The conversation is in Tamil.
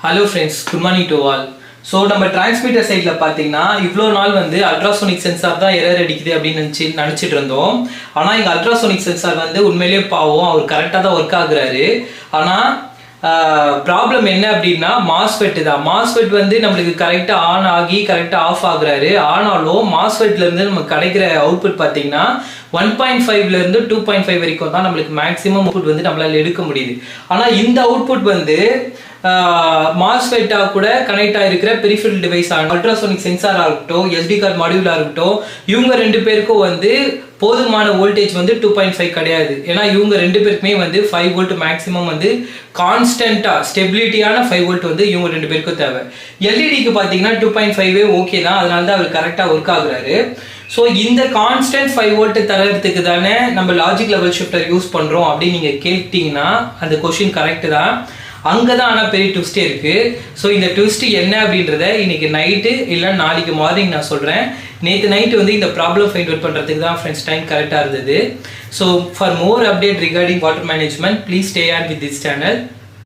Hello friends, good morning to all. So நம்ம டிரான்ஸ்மிட்டர் சைடுல பாத்தீங்கன்னா இவ்ளோ நாள் வந்து அல்ட்ராசோனிக் சென்சார் தான் எரர் அடிக்குது அப்படினு நினைச்சிட்டு இருந்தோம். ஆனா இங்க அல்ட்ராசோனிக் சென்சார் வந்து உண்மையிலேயே பாவம் அவர் கரெக்ட்டா தான் வர்க் ஆகுறாரு. ஆனா ப்ராப்ளம் என்ன அப்படின்னா MOSFET தான். MOSFET வந்து நமக்கு கரெக்ட்டா ஆன் ஆகி கரெக்ட்டா ஆஃப் ஆகுறாரு. ஆனாலும் MOSFETல இருந்து நமக்கு கிடைக்கிற அவுட்புட் பாத்தீங்கன்னா 1.5 ல இருந்து 2.5 வரைக்கும் தான் நமக்கு மேக்ஸिमम அவுட்புட் வந்து நம்மளால எடுக்க முடியுது. ஆனா இந்த அவுட்புட் வந்து MOSFET கூட கனெக்ட் ஆயிருக்கிற பெரிஃபெரல் டிவைஸ் அல்ட்ராசோனிக் சென்சாரா இருக்கட்டும், SD கார்டு மாடியூலா இருக்கட்டும், இவங்க ரெண்டு பேருக்கும் வந்து போதுமான வோல்டேஜ் வந்து 2.5 கிடையாது. ஏன்னா இவங்க ரெண்டு பேருக்குமே வந்து 5 வோல்ட் மேக்ஸிமம் வந்து கான்ஸ்டன்டா ஸ்டெபிலிட்டியான 5 வோல்ட் வந்து இவங்க ரெண்டு பேருக்கும் தேவை. எல்இடிக்கு பாத்தீங்கன்னா 2.5 ஓகே தான், அதனால தான் அவர் கரெக்டா ஒர்க் ஆகுறாரு. ஸோ இந்த கான்ஸ்டன்ட் 5 வோல்ட் தரத்துக்கு தானே நம்ம லாஜிக் லெவல் ஷிஃப்டர் யூஸ் பண்றோம் அப்படின்னு நீங்க கேட்டீங்கன்னா அந்த கொஸ்டின் கரெக்ட் தான். அங்கதான் ஆனா பெரிய ட்விஸ்டே இருக்கு. ஸோ இந்த ட்விஸ்ட் என்ன அப்படின்றத இன்னைக்கு நைட்டு இல்லை நாளைக்கு மார்னிங் நான் சொல்றேன். நேற்று நைட்டு வந்து இந்த ப்ராப்ளம் ஃபைண்ட் அவுட் பண்றதுக்கு தான் ஃப்ரெண்ட்ஸ் டைம் கரெக்டாக இருந்தது. So for more update regarding water management please stay on with this channel.